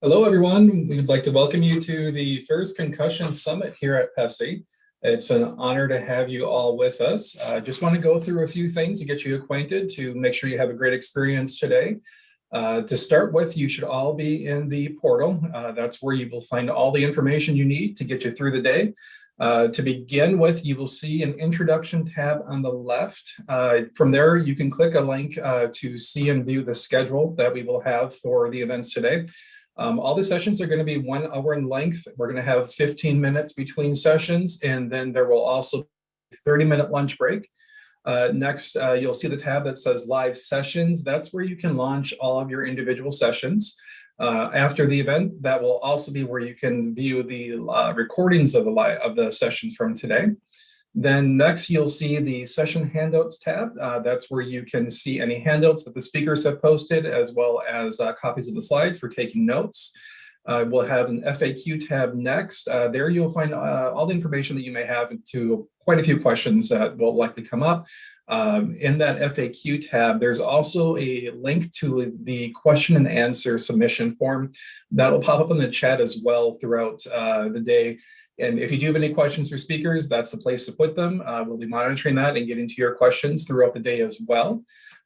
Hello, everyone. We'd like to welcome you to the first Concussion Summit here at PESI. It's an honor to have you all with us. Just want to go through a few things to get you acquainted to make sure you have a great experience today. To start with, you should all be in the portal. That's where you will find all the information you need to get you through the day. To begin with, you will see an introduction tab on the left. From there, you can click a link to see and view the schedule that we will have for the events today. All the sessions are going to be 1 hour in length. We're going to have 15 minutes between sessions, and then there will also be a 30-minute lunch break. Next, you'll see the tab that says Live Sessions. That's where you can launch all of your individual sessions. After the event, that will also be where you can view the recordings of the sessions from today. Then next, you'll see the Session Handouts tab. That's where you can see any handouts that the speakers have posted, as well as copies of the slides for taking notes. We'll have an FAQ tab next. There you'll find all the information that you may have to quite a few questions that will likely come up. In that FAQ tab, there's also a link to the question and answer submission form that'll pop up in the chat as well throughout the day. And if you do have any questions for speakers, that's the place to put them. We'll be monitoring that and getting to your questions throughout the day as well.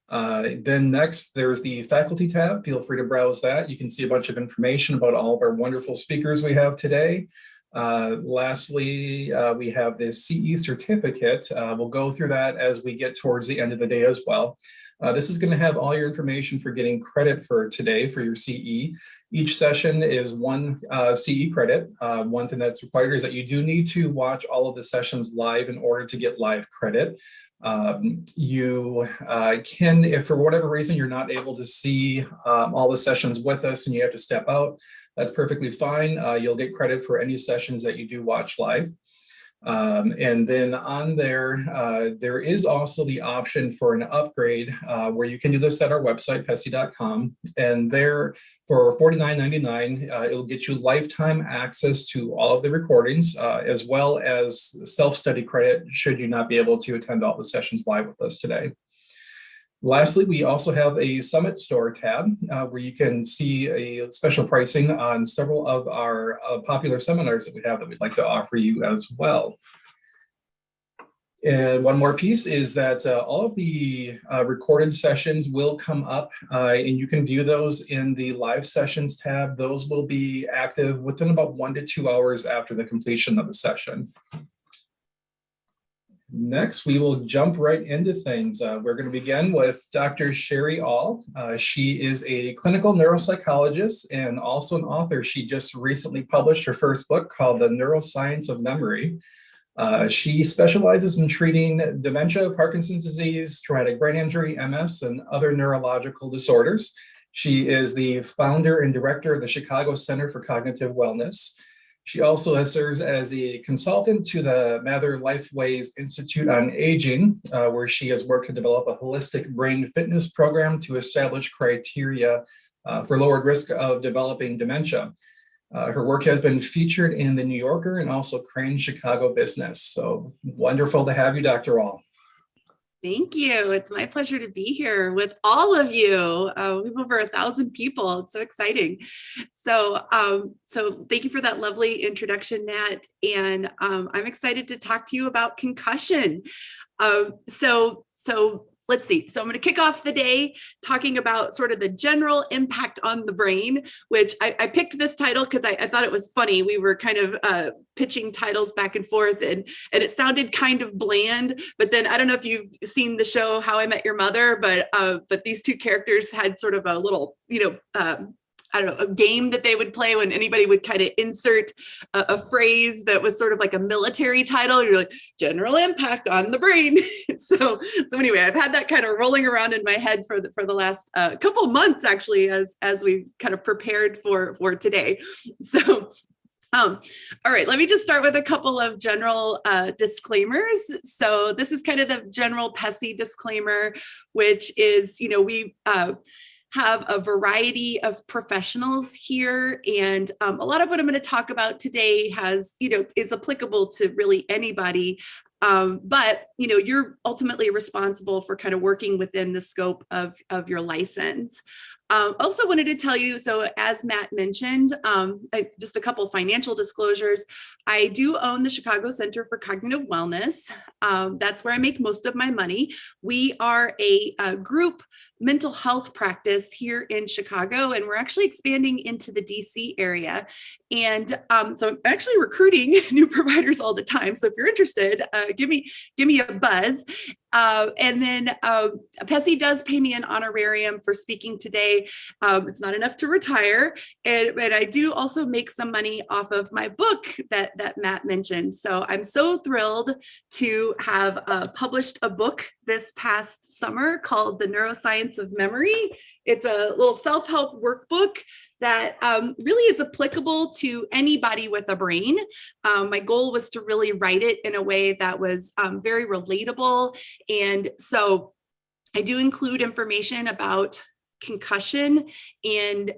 Then next, there's the faculty tab. Feel free to browse that. You can see a bunch of information about all of our wonderful speakers we have today. Lastly, we have this CE certificate. We'll go through that as we get towards the end of the day as well. This is going to have all your information for getting credit for today for your CE. Each session is one CE credit. One thing that's required is that you do need to watch all of the sessions live in order to get live credit. You can, if for whatever reason you're not able to see all the sessions with us and you have to step out, that's perfectly fine. You'll get credit for any sessions that you do watch live. And then on there, there is also the option for an upgrade where you can do this at our website, PESI.com. And there for $49.99, it'll get you lifetime access to all of the recordings, as well as self-study credit should you not be able to attend all the sessions live with us today. Lastly, we also have a Summit Store tab where you can see a special pricing on several of our popular seminars that we have that we'd like to offer you as well. And one more piece is that all of the recorded sessions will come up and you can view those in the live sessions tab. Those will be active within about 1 to 2 hours after the completion of the session. Next, we will jump right into things. We're going to begin with Dr. Sherrie All. She is a clinical neuropsychologist and also an author. She just recently published her first book called The Neuroscience of Memory. She specializes in treating dementia, Parkinson's disease, traumatic brain injury, MS, and other neurological disorders. She is the founder and director of the Chicago Center for Cognitive Wellness. She also serves as a consultant to the Mather Lifeways Institute on Aging, where she has worked to develop a holistic brain fitness program to establish criteria for lowered risk of developing dementia. Her work has been featured in The New Yorker and also Crane Chicago Business. So wonderful to have you, Dr. All. Thank you. It's my pleasure to be here with all of you. We have over 1,000 people. It's so exciting. So thank you for that lovely introduction, Nat. And I'm excited to talk to you about concussion. Let's see. So I'm going to kick off the day talking about sort of the general impact on the brain, which I picked this title because I thought it was funny. We were kind of pitching titles back and forth and it sounded kind of bland, but then I don't know if you've seen the show How I Met Your Mother, but these two characters had sort of a little, I don't know, a game that they would play when anybody would kind of insert a phrase that was sort of like a military title. You're like, general impact on the brain. So anyway, I've had that kind of rolling around in my head for the last couple months, actually, as we kind of prepared for today. So all right, let me just start with a couple of general disclaimers. So this is kind of the general PESI disclaimer, which is, we have a variety of professionals here. And a lot of what I'm going to talk about today is applicable to really anybody. But you're ultimately responsible for kind of working within the scope of your license. Also wanted to tell you, so as Matt mentioned, just a couple financial disclosures. I do own the Chicago Center for Cognitive Wellness. That's where I make most of my money. We are a group mental health practice here in Chicago, and we're actually expanding into the DC area. And so I'm actually recruiting new providers all the time. So if you're interested, give me a buzz. And then PESI does pay me an honorarium for speaking today. It's not enough to retire. But I do also make some money off of my book that Matt mentioned. So I'm so thrilled to have published a book this past summer called The Neuroscience of Memory. It's a little self-help workbook that really is applicable to anybody with a brain. My goal was to really write it in a way that was very relatable. And so I do include information about concussion. And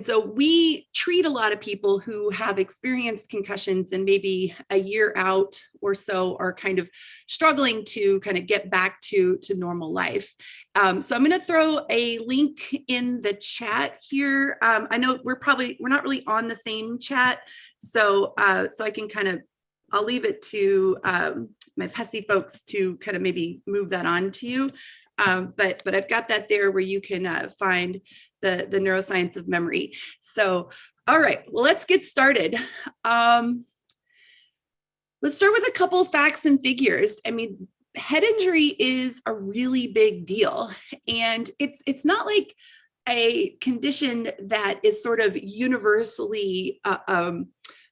so we treat a lot of people who have experienced concussions and maybe a year out or so are kind of struggling to kind of get back to normal life. So I'm going to throw a link in the chat here. I know we're not really on the same chat. So I can kind of, I'll leave it to my PESI folks to kind of maybe move that on to you. But I've got that there where you can find the neuroscience of memory. So, all right, well, let's get started. Let's start with a couple of facts and figures. I mean, head injury is a really big deal, and it's not like a condition that is sort of universally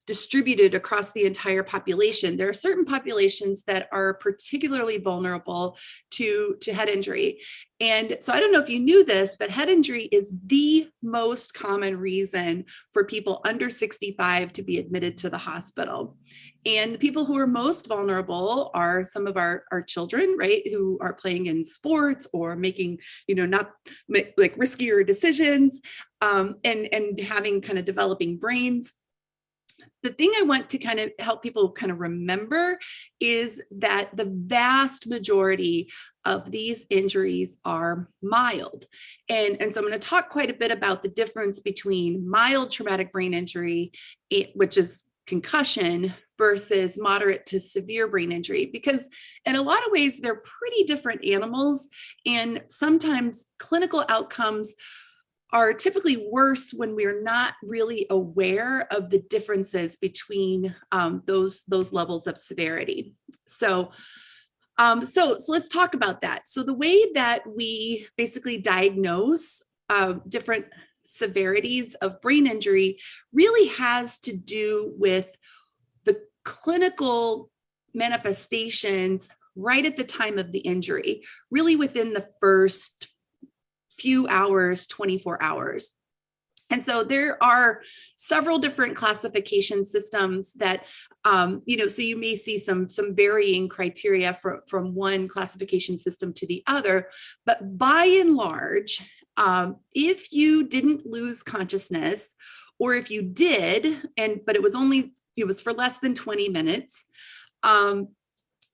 distributed across the entire population. There are certain populations that are particularly vulnerable to head injury. And so I don't know if you knew this, but head injury is the most common reason for people under 65 to be admitted to the hospital. And the people who are most vulnerable are some of our children, right, who are playing in sports or making, not like riskier decisions, and having kind of developing brains. The thing I want to kind of help people kind of remember is that the vast majority of these injuries are mild. And so I'm going to talk quite a bit about the difference between mild traumatic brain injury, which is concussion, versus moderate to severe brain injury, because in a lot of ways, they're pretty different animals. And sometimes clinical outcomes are typically worse when we're not really aware of the differences between those levels of severity. So let's talk about that. So the way that we basically diagnose different severities of brain injury really has to do with the clinical manifestations right at the time of the injury, really within the first few hours, 24 hours. And so there are several different classification systems that, so you may see some varying criteria from one classification system to the other, but by and large, if you didn't lose consciousness, or if you did, but it was for less than 20 minutes,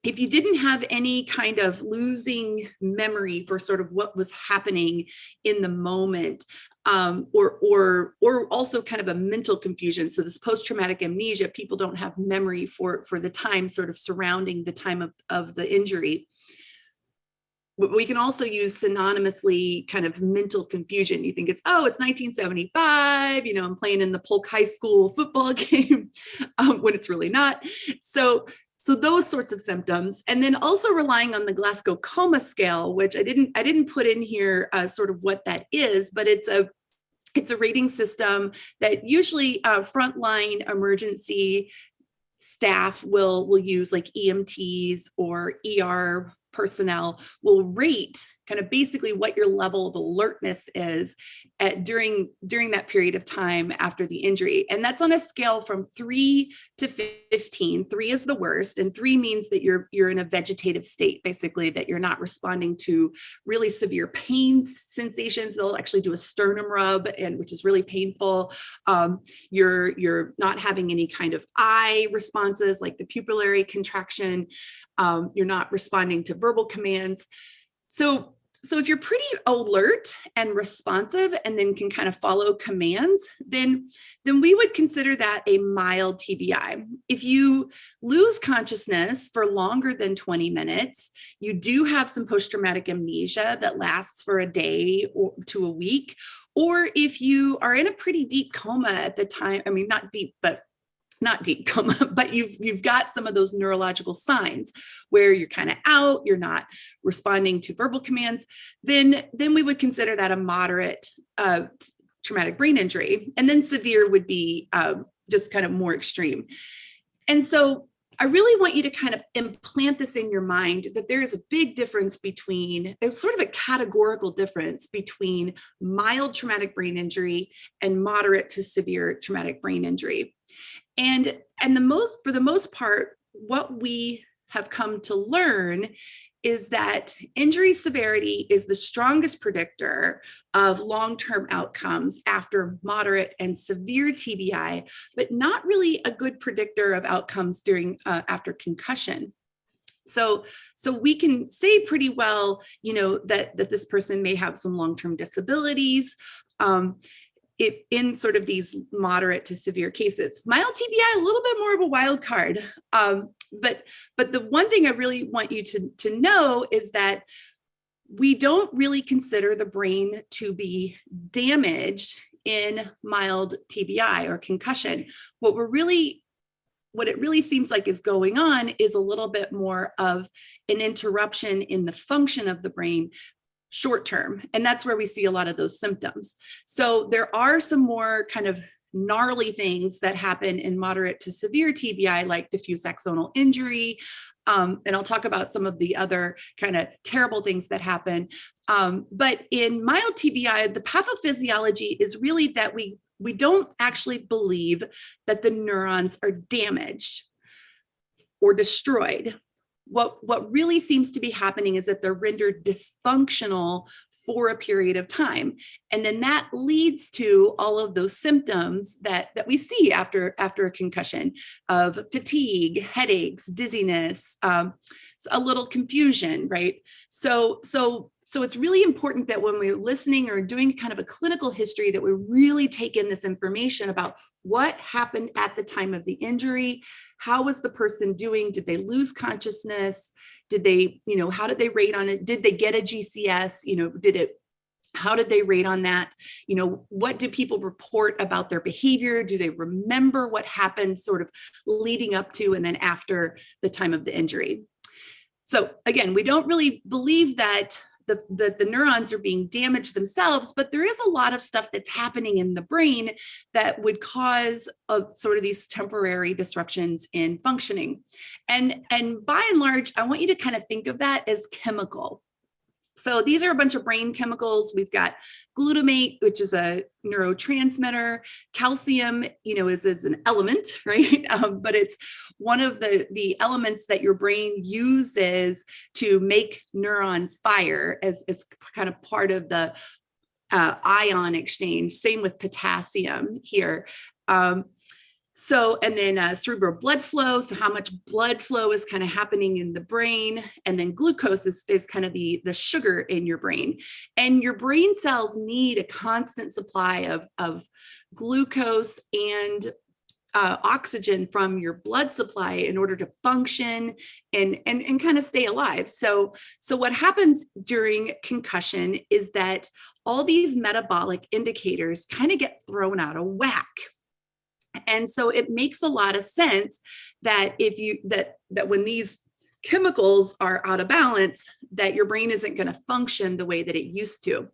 if you didn't have any kind of losing memory for sort of what was happening in the moment, or also kind of a mental confusion. So this post-traumatic amnesia, people don't have memory for the time sort of surrounding the time of the injury. But we can also use synonymously kind of mental confusion. You think it's 1975, I'm playing in the Polk High School football game, when it's really not. So those sorts of symptoms, and then also relying on the Glasgow Coma Scale, which I didn't put in here sort of what that is, but it's a rating system that usually frontline emergency staff will use, like EMTs or ER personnel will rate kind of basically what your level of alertness is during that period of time after the injury. And that's on a scale from 3 to 15. 3 is the worst, and 3 means that you're in a vegetative state, basically, that you're not responding to really severe pain sensations. They'll actually do a sternum rub, which is really painful. You're not having any kind of eye responses like the pupillary contraction. You're not responding to verbal commands. So so if you're pretty alert and responsive and then can kind of follow commands, then we would consider that a mild TBI. If you lose consciousness for longer than 20 minutes, you do have some post-traumatic amnesia that lasts for a day or to a week, or if you are in a pretty deep coma at the time, I mean, not deep coma, but you've got some of those neurological signs where you're kind of out, you're not responding to verbal commands, then we would consider that a moderate traumatic brain injury. And then severe would be just kind of more extreme. And so I really want you to kind of implant this in your mind that there is a big difference between, there's sort of a categorical difference between mild traumatic brain injury and moderate to severe traumatic brain injury. And for the most part, what we have come to learn is that injury severity is the strongest predictor of long-term outcomes after moderate and severe TBI, but not really a good predictor of outcomes during after concussion. So we can say pretty well, that this person may have some long-term disabilities. In sort of these moderate to severe cases. Mild TBI, a little bit more of a wild card. But the one thing I really want you to know is that we don't really consider the brain to be damaged in mild TBI or concussion. What it really seems like is going on is a little bit more of an interruption in the function of the brain short term. And that's where we see a lot of those symptoms. So there are some more kind of gnarly things that happen in moderate to severe TBI, like diffuse axonal injury. And I'll talk about some of the other kind of terrible things that happen. But in mild TBI, the pathophysiology is really that we don't actually believe that the neurons are damaged or destroyed. What really seems to be happening is that they're rendered dysfunctional for a period of time. And then that leads to all of those symptoms that we see after a concussion of fatigue, headaches, dizziness, a little confusion, right? So it's really important that when we're listening or doing kind of a clinical history, that we really take in this information about what happened at the time of the injury. How was the person doing? Did they lose consciousness? Did they, how did they rate on it? Did they get a GCS? How did they rate on that? What do people report about their behavior? Do they remember what happened sort of leading up to and then after the time of the injury? So again, we don't really believe that the neurons are being damaged themselves, but there is a lot of stuff that's happening in the brain that would cause sort of these temporary disruptions in functioning. And by and large, I want you to kind of think of that as chemical. So these are a bunch of brain chemicals. We've got glutamate, which is a neurotransmitter. Calcium, is an element, right? But it's one of the elements that your brain uses to make neurons fire as kind of part of the ion exchange. Same with potassium here. And then cerebral blood flow. So how much blood flow is kind of happening in the brain. And then glucose is kind of the sugar in your brain. And your brain cells need a constant supply of glucose and oxygen from your blood supply in order to function and kind of stay alive. So what happens during concussion is that all these metabolic indicators kind of get thrown out of whack. And so it makes a lot of sense that that when these chemicals are out of balance, that your brain isn't going to function the way that it used to.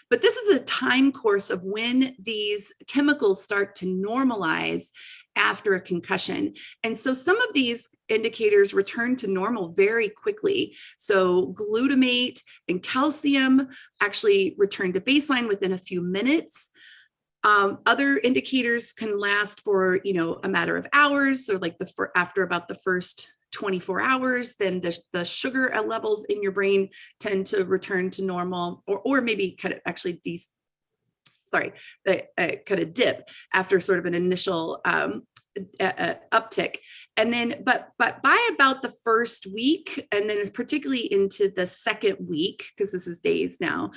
But this is a time course of when these chemicals start to normalize after a concussion. And so some of these indicators return to normal very quickly. So glutamate and calcium actually return to baseline within a few minutes. Other indicators can last for, a matter of hours, or like after about the first 24 hours, then the sugar levels in your brain tend to return to normal, or maybe kind of actually kind of dip after sort of an initial uptick. And then, but by about the first week, and then particularly into the second week, because this is days now,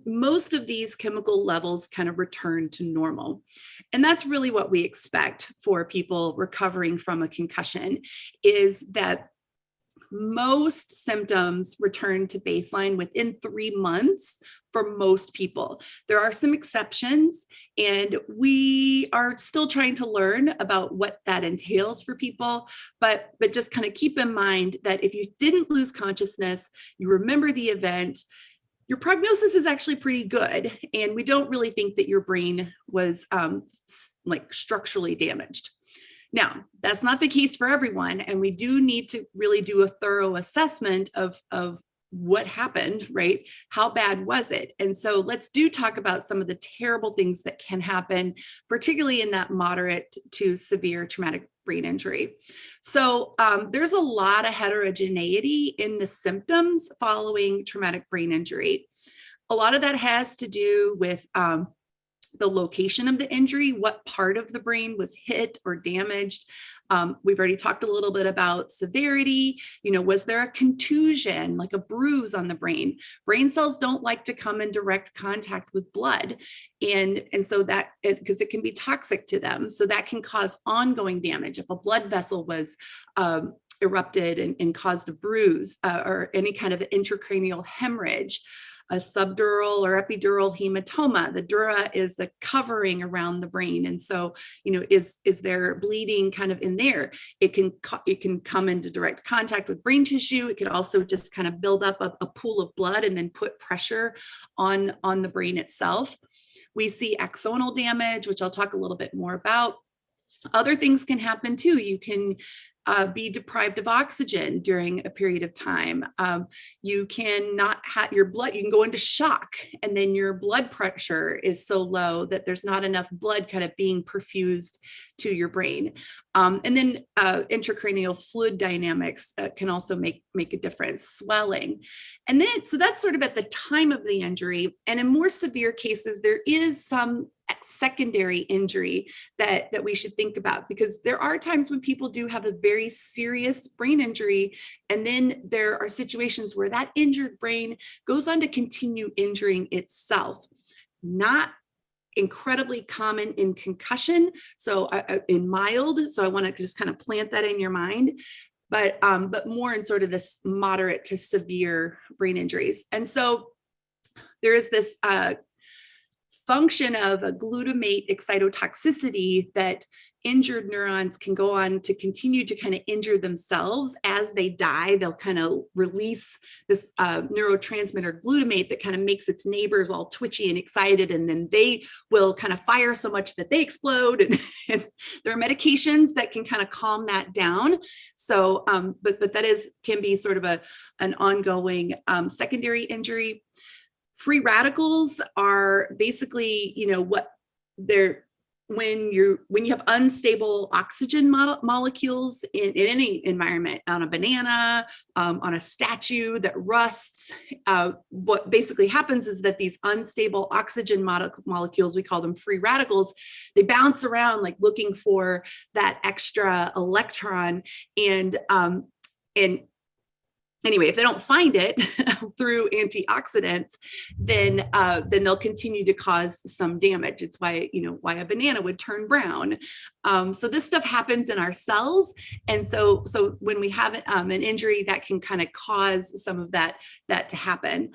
most of these chemical levels kind of return to normal. And that's really what we expect for people recovering from a concussion, is that most symptoms return to baseline within 3 months for most people. There are some exceptions, and we are still trying to learn about what that entails for people. But just kind of keep in mind that if you didn't lose consciousness, you remember the event, your prognosis is actually pretty good. And we don't really think that your brain was like structurally damaged. Now, that's not the case for everyone, and we do need to really do a thorough assessment of what happened, right? How bad was it? And so let's talk about some of the terrible things that can happen, particularly in that moderate to severe traumatic brain injury. So there's a lot of heterogeneity in the symptoms following traumatic brain injury. A lot of that has to do with the location of the injury, what part of the brain was hit or damaged. We've already talked a little bit about severity. Was there a contusion, like a bruise on the brain? Brain cells don't like to come in direct contact with blood. And so that, because it can be toxic to them. So that can cause ongoing damage. If a blood vessel was erupted and caused a bruise or any kind of intracranial hemorrhage, a subdural or epidural hematoma. The dura is the covering around the brain. And so, is there bleeding kind of in there? It can come into direct contact with brain tissue. It could also just kind of build up a pool of blood and then put pressure on the brain itself. We see axonal damage, which I'll talk a little bit more about. Other things can happen too. You can be deprived of oxygen during a period of time. You can not have your blood, you can go into shock, and then your blood pressure is so low that there's not enough blood kind of being perfused to your brain. And then intracranial fluid dynamics can also make a difference, swelling. And then, so that's sort of at the time of the injury. And in more severe cases, there is some secondary injury that we should think about, because there are times when people do have a very serious brain injury, and then there are situations where that injured brain goes on to continue injuring itself. Not incredibly common in concussion, so in mild, so I want to just kind of plant that in your mind, but more in sort of this moderate to severe brain injuries. And so there is this function of a glutamate excitotoxicity that injured neurons can go on to continue to kind of injure themselves as they die. They'll kind of release this neurotransmitter glutamate that kind of makes its neighbors all twitchy and excited, and then they will kind of fire so much that they explode. And there are medications that can kind of calm that down. So, but that can be sort of an ongoing secondary injury. Free radicals are basically, what they're, when you have unstable oxygen molecules in any environment, on a banana, on a statue that rusts, what basically happens is that these unstable oxygen molecules, we call them free radicals, they bounce around like looking for that extra electron. And anyway, if they don't find it through antioxidants, then they'll continue to cause some damage. It's why a banana would turn brown. So this stuff happens in our cells, and so when we have an injury, that can kind of cause some of that to happen.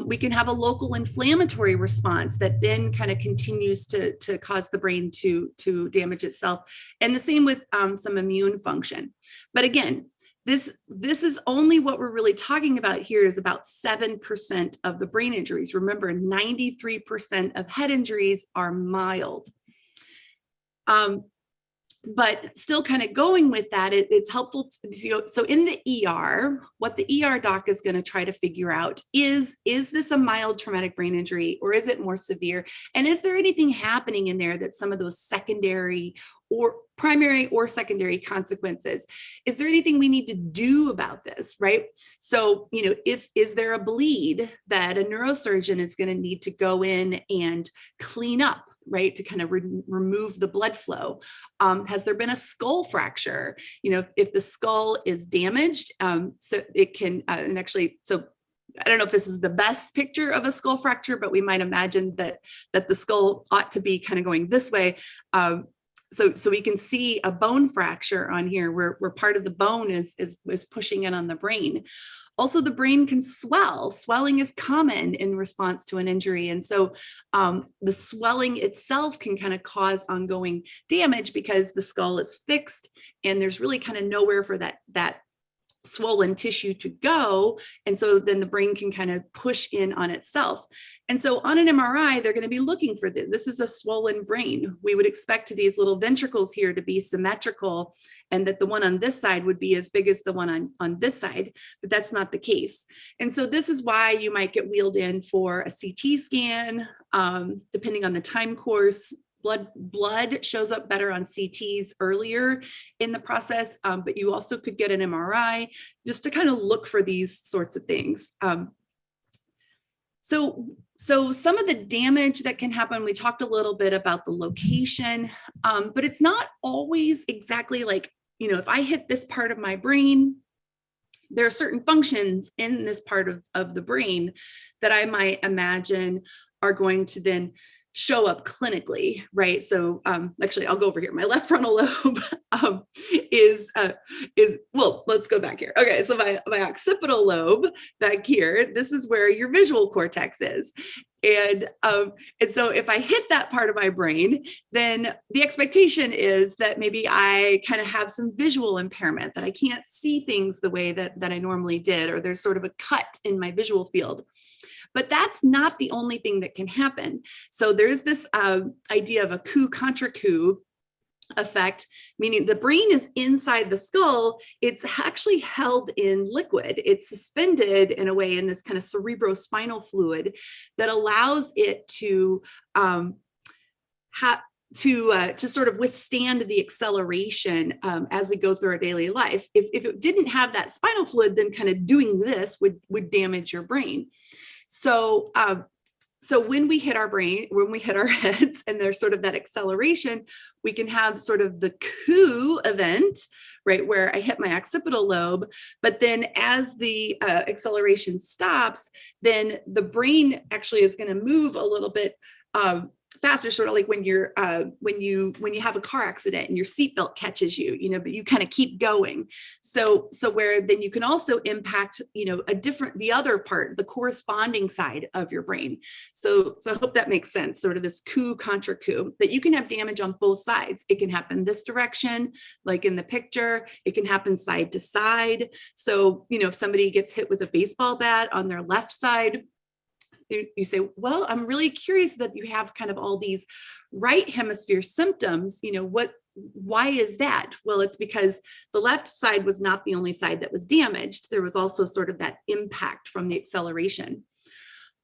We can have a local inflammatory response that then kind of continues to cause the brain to damage itself, and the same with some immune function. But again, this is only what we're really talking about here is about 7% of the brain injuries. Remember, 93% of head injuries are mild. But still kind of going with that, it's helpful to, so in the ER, what the ER doc is going to try to figure out is this a mild traumatic brain injury, or is it more severe? And is there anything happening in there that some of those secondary or primary or secondary consequences. Is there anything we need to do about this, right? So, is there a bleed that a neurosurgeon is going to need to go in and clean up, right, to kind of remove the blood flow? Has there been a skull fracture? If the skull is damaged, so it can, and actually, so I don't know if this is the best picture of a skull fracture, but we might imagine that the skull ought to be kind of going this way. So we can see a bone fracture on here where part of the bone is pushing in on the brain. Also, the brain can swell. Swelling is common in response to an injury. And so the swelling itself can kind of cause ongoing damage because the skull is fixed and there's really kind of nowhere for that swollen tissue to go. And so then the brain can kind of push in on itself. And so on an MRI, they're going to be looking for this. This is a swollen brain. We would expect these little ventricles here to be symmetrical and that the one on this side would be as big as the one on this side, but that's not the case. And so this is why you might get wheeled in for a CT scan, depending on the time course. Blood shows up better on CTs earlier in the process, but you also could get an MRI just to kind of look for these sorts of things. So some of the damage that can happen, we talked a little bit about the location, but it's not always exactly like, if I hit this part of my brain, there are certain functions in this part of the brain that I might imagine are going to then show up clinically, right? So actually, I'll go over here. My left frontal lobe is well, let's go back here. Okay, so my occipital lobe back here, this is where your visual cortex is. And so if I hit that part of my brain, then the expectation is that maybe I kind of have some visual impairment, that I can't see things the way that I normally did, or there's sort of a cut in my visual field. But that's not the only thing that can happen. So there's this idea of a Coup Contracoup effect, meaning the brain is inside the skull. It's actually held in liquid. It's suspended in a way in this kind of cerebrospinal fluid that allows it to sort of withstand the acceleration as we go through our daily life. If it didn't have that spinal fluid, then kind of doing this would damage your brain. So when we hit our brain, when we hit our heads and there's sort of that acceleration, we can have sort of the coup event, right, where I hit my occipital lobe, but then as the acceleration stops, then the brain actually is going to move a little bit faster, sort of like when you're when you have a car accident and your seatbelt catches you, but you kind of keep going. So where then you can also impact, the other part, the corresponding side of your brain. So I hope that makes sense. Sort of this Coup Contracoup, that you can have damage on both sides. It can happen this direction, like in the picture. It can happen side to side. So if somebody gets hit with a baseball bat on their left side, you say, well, I'm really curious that you have kind of all these right hemisphere symptoms. Why is that? Well, it's because the left side was not the only side that was damaged. There was also sort of that impact from the acceleration.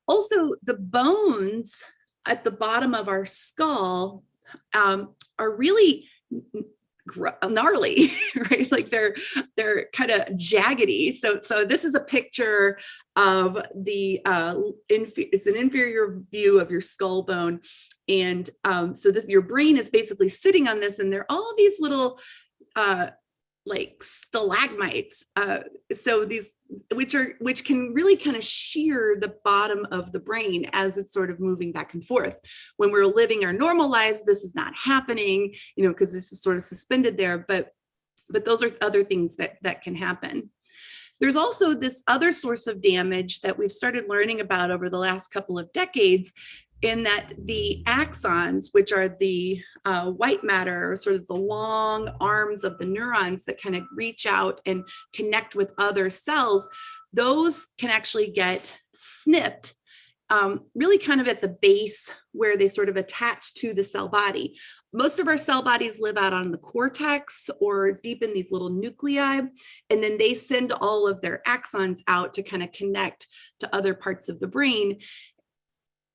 Also, the bones at the bottom of our skull are really gnarly, right? Like they're kind of jaggedy. So this is a picture of the it's an inferior view of your skull bone, and so your brain is basically sitting on this, and there are all these little like stalagmites. So these, which can really kind of shear the bottom of the brain as it's sort of moving back and forth. When we're living our normal lives, this is not happening, because this is sort of suspended there, but those are other things that can happen. There's also this other source of damage that we've started learning about over the last couple of decades, in that the axons, which are the white matter, or sort of the long arms of the neurons that kind of reach out and connect with other cells, those can actually get snipped, really kind of at the base where they sort of attach to the cell body. Most of our cell bodies live out on the cortex or deep in these little nuclei, and then they send all of their axons out to kind of connect to other parts of the brain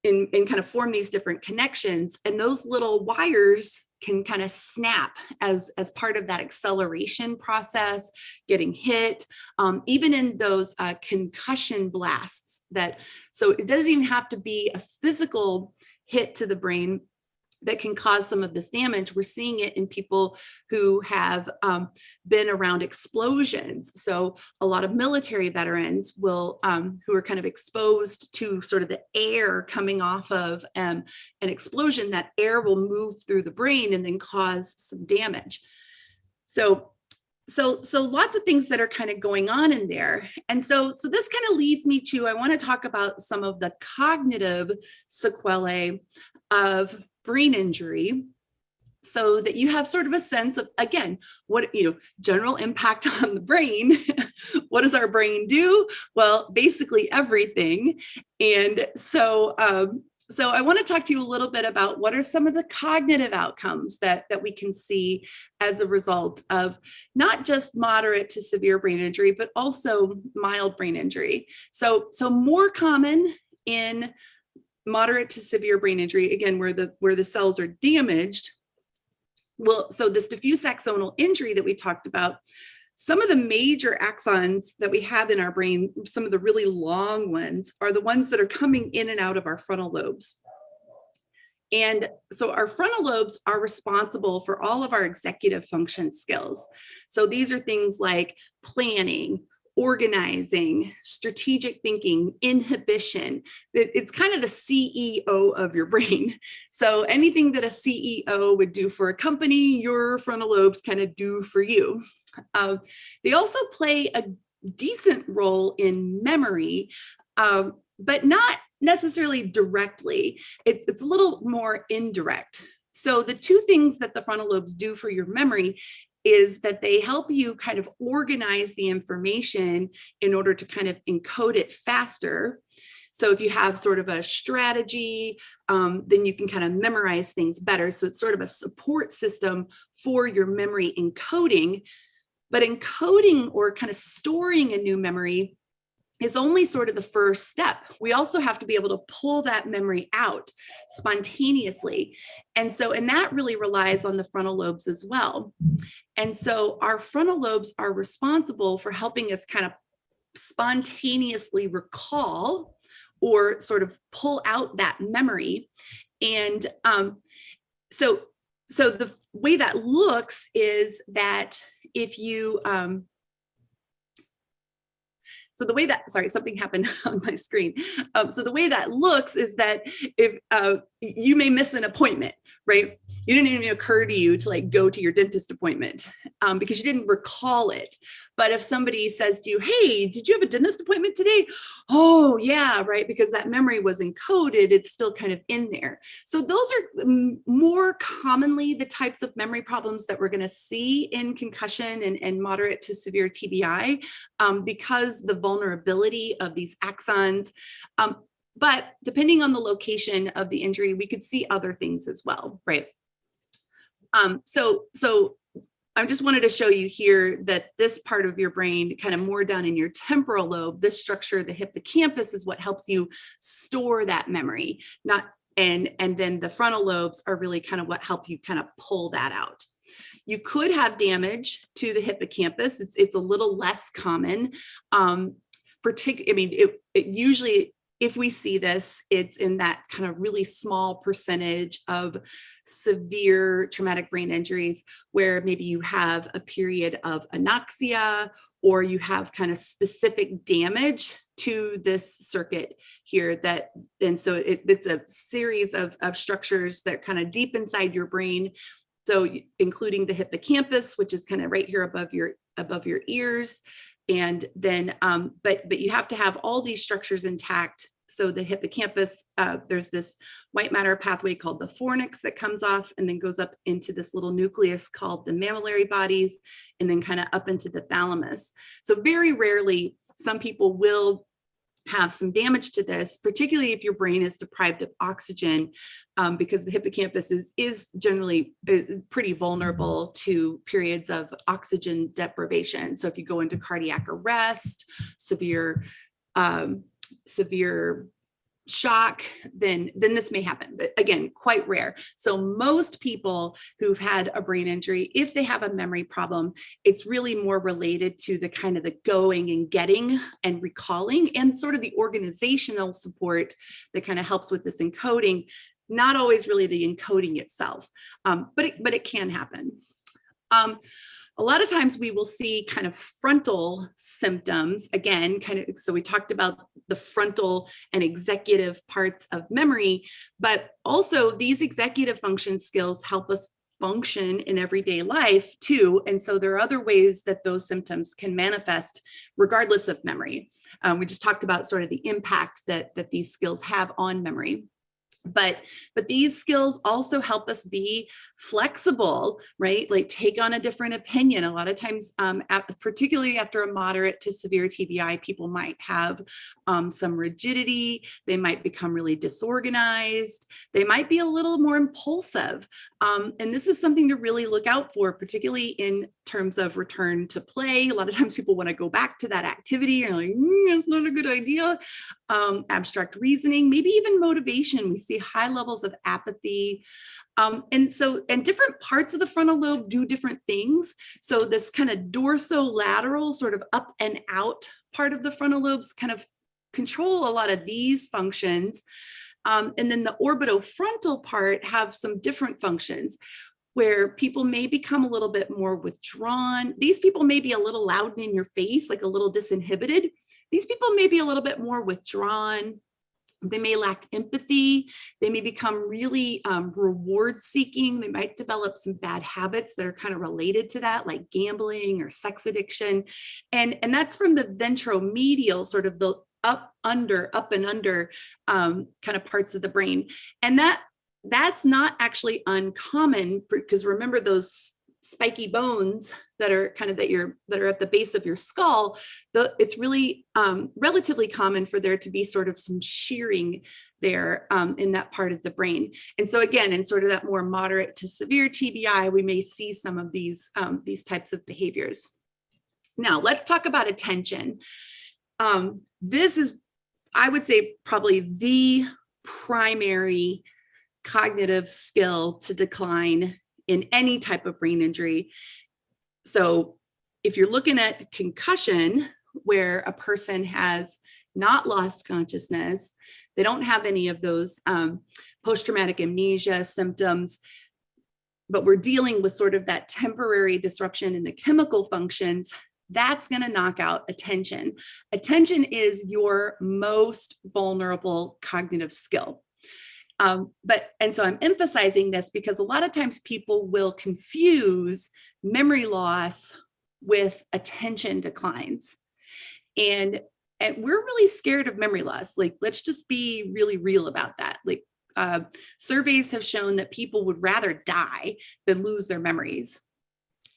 and kind of form these different connections. And those little wires can kind of snap as part of that acceleration process, getting hit, even in those concussion blasts so it doesn't even have to be a physical hit to the brain that can cause some of this damage. We're seeing it in people who have been around explosions. So a lot of military veterans will, who are kind of exposed to sort of the air coming off of an explosion, that air will move through the brain and then cause some damage. So lots of things that are kind of going on in there. And so this kind of leads me to, I want to talk about some of the cognitive sequelae of brain injury, so that you have sort of a sense of, again, what, general impact on the brain. What does our brain do? Well, basically everything. And so I want to talk to you a little bit about what are some of the cognitive outcomes that we can see as a result of not just moderate to severe brain injury, but also mild brain injury. So more common in moderate to severe brain injury, again, where the cells are damaged. Well, so this diffuse axonal injury that we talked about, some of the major axons that we have in our brain, some of the really long ones, are the ones that are coming in and out of our frontal lobes. And so our frontal lobes are responsible for all of our executive function skills. So these are things like planning, organizing, strategic thinking, inhibition. It's kind of the CEO of your brain. So anything that a CEO would do for a company, your frontal lobes kind of do for you. They also play a decent role in memory, but not necessarily directly. It's a little more indirect. So the two things that the frontal lobes do for your memory is that they help you kind of organize the information in order to kind of encode it faster. So if you have sort of a strategy, then you can kind of memorize things better. So it's sort of a support system for your memory encoding. But encoding or kind of storing a new memory is only sort of the first step. We also have to be able to pull that memory out spontaneously. And that really relies on the frontal lobes as well. And so our frontal lobes are responsible for helping us kind of spontaneously recall or sort of pull out that memory. And so the way that looks is that if you, so the way that, sorry, something happened on my screen. So the way that looks is that if you may miss an appointment, right? You didn't even occur to you to like go to your dentist appointment because you didn't recall it. But if somebody says to you, hey, did you have a dentist appointment today? Oh yeah, right, because that memory was encoded, it's still kind of in there. So those are more commonly the types of memory problems that we're going to see in concussion and moderate to severe TBI because the vulnerability of these axons. But depending on the location of the injury, we could see other things as well, right? So I just wanted to show you here that this part of your brain, kind of more down in your temporal lobe, this structure, the hippocampus, is what helps you store that memory. And then the frontal lobes are really kind of what help you kind of pull that out. You could have damage to the hippocampus. It's a little less common. It usually, if we see this, it's in that kind of really small percentage of severe traumatic brain injuries where maybe you have a period of anoxia or you have kind of specific damage to this circuit here so it's a series of structures that kind of deep inside your brain. So including the hippocampus, which is kind of right here above your ears. And then, but you have to have all these structures intact. So the hippocampus, there's this white matter pathway called the fornix that comes off and then goes up into this little nucleus called the mammillary bodies, and then kind of up into the thalamus. So very rarely, some people will have some damage to this, particularly if your brain is deprived of oxygen, because the hippocampus is generally pretty vulnerable to periods of oxygen deprivation. So if you go into cardiac arrest, severe shock, then this may happen. But again, quite rare. So most people who've had a brain injury, if they have a memory problem, it's really more related to the kind of the going and getting and recalling and sort of the organizational support that kind of helps with this encoding, not always really the encoding itself, but it can happen. A lot of times we will see kind of frontal symptoms, again, so we talked about the frontal and executive parts of memory, but also these executive function skills help us function in everyday life too. And so there are other ways that those symptoms can manifest regardless of memory. We just talked about sort of the impact that these skills have on memory. But these skills also help us be flexible, right? Like take on a different opinion. A lot of times, particularly after a moderate to severe TBI, people might have some rigidity. They might become really disorganized. They might be a little more impulsive. And this is something to really look out for, particularly in terms of return to play. A lot of times people want to go back to that activity and like, it's not a good idea. Abstract reasoning, maybe even motivation. We see high levels of apathy. And different parts of the frontal lobe do different things. So this kind of dorsolateral sort of up and out part of the frontal lobes kind of control a lot of these functions. And then the orbitofrontal part have some different functions where people may become a little bit more withdrawn. These people may be a little loud in your face, like a little disinhibited. These people may be a little bit more withdrawn. They may lack empathy. They may become really reward seeking. They might develop some bad habits that are kind of related to that, like gambling or sex addiction. And that's from the ventromedial, sort of the up and under kind of parts of the brain. And that's not actually uncommon, because remember those spiky bones that are kind of that are at the base of your skull, it's really relatively common for there to be sort of some shearing there in that part of the brain. And so again, in sort of that more moderate to severe TBI, we may see some of these types of behaviors. Now let's talk about attention. This is, I would say, probably the primary cognitive skill to decline in any type of brain injury. So if you're looking at concussion, where a person has not lost consciousness, they don't have any of those post-traumatic amnesia symptoms, but we're dealing with sort of that temporary disruption in the chemical functions, that's going to knock out attention. Attention is your most vulnerable cognitive skill. And so I'm emphasizing this because a lot of times people will confuse memory loss with attention declines. And we're really scared of memory loss. Like, let's just be really real about that. Like, surveys have shown that people would rather die than lose their memories.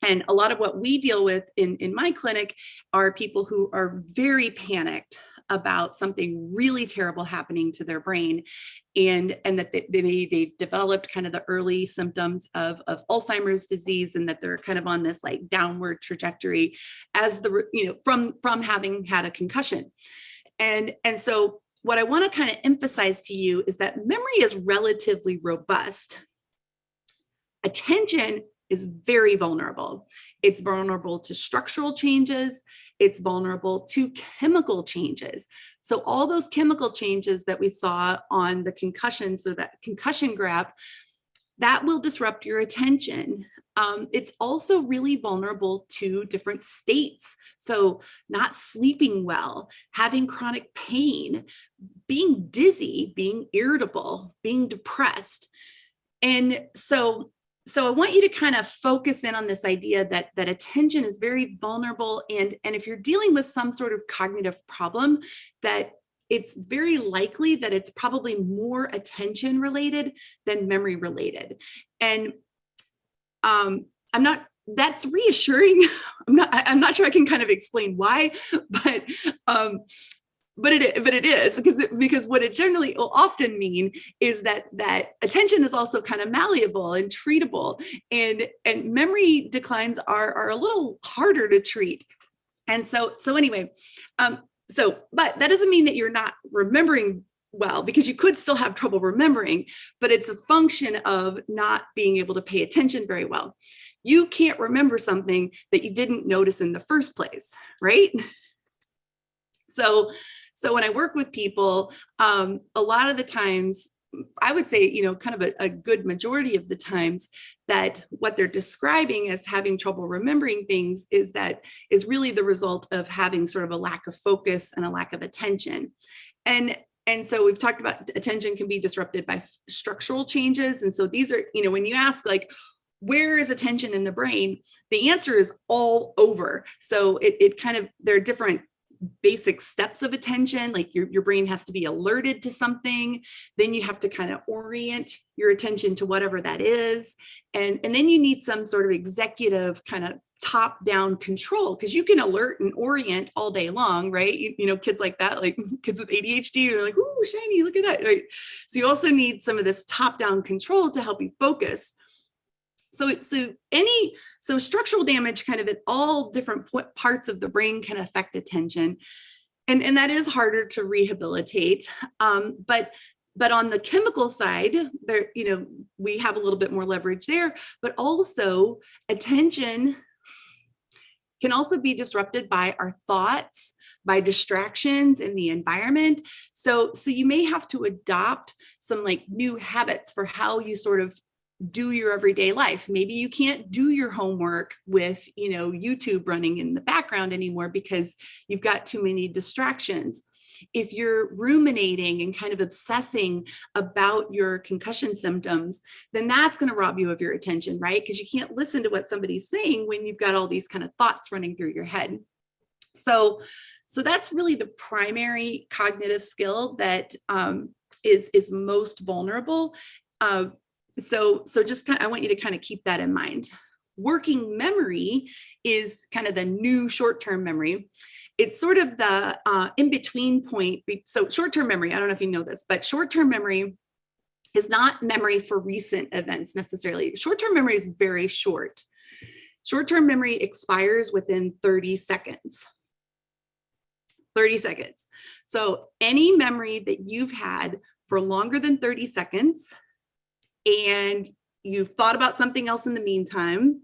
And a lot of what we deal with in my clinic are people who are very panicked about something really terrible happening to their brain, and that they've developed kind of the early symptoms of Alzheimer's disease, and that they're kind of on this like downward trajectory as from having had a concussion. And so what I want to kind of emphasize to you is that memory is relatively robust. Attention is very vulnerable. It's vulnerable to structural changes. It's vulnerable to chemical changes. So all those chemical changes that we saw on the concussions, or that concussion graph, that will disrupt your attention. It's also really vulnerable to different states. So not sleeping well, having chronic pain, being dizzy, being irritable, being depressed. And so I want you to kind of focus in on this idea that attention is very vulnerable. And if you're dealing with some sort of cognitive problem, that it's very likely that it's probably more attention related than memory related. And that's reassuring. I'm not sure I can kind of explain why, but it is, because what it generally will often mean is that attention is also kind of malleable and treatable, and memory declines are a little harder to treat. And so anyway, but that doesn't mean that you're not remembering well, because you could still have trouble remembering, but it's a function of not being able to pay attention very well. You can't remember something that you didn't notice in the first place, right? So when I work with people, a lot of the times, I would say, kind of a good majority of the times, that what they're describing as having trouble remembering things is really the result of having sort of a lack of focus and a lack of attention. And so we've talked about attention can be disrupted by structural changes. And so these are, when you ask like, where is attention in the brain? The answer is all over. So it kind of, there are different basic steps of attention, like your brain has to be alerted to something. Then you have to kind of orient your attention to whatever that is. And then you need some sort of executive kind of top-down control, because you can alert and orient all day long, right? Kids like that, like kids with ADHD, are like, ooh, shiny, look at that, right? So you also need some of this top-down control to help you focus. So structural damage kind of at all different parts of the brain can affect attention. And that is harder to rehabilitate. But on the chemical side, there, we have a little bit more leverage there, but also attention can also be disrupted by our thoughts, by distractions in the environment. So you may have to adopt some like new habits for how you sort of do your everyday life. Maybe you can't do your homework with, YouTube running in the background anymore because you've got too many distractions. If you're ruminating and kind of obsessing about your concussion symptoms, then that's going to rob you of your attention, right? Because you can't listen to what somebody's saying when you've got all these kind of thoughts running through your head. So that's really the primary cognitive skill that is most vulnerable. So just I want you to kind of keep that in mind. Working memory is kind of the new short-term memory. It's sort of the in-between point. So short-term memory, I don't know if you know this, but short-term memory is not memory for recent events necessarily. Short-term memory is very short. Short-term memory expires within 30 seconds. 30 seconds. So any memory that you've had for longer than 30 seconds, and you've thought about something else in the meantime,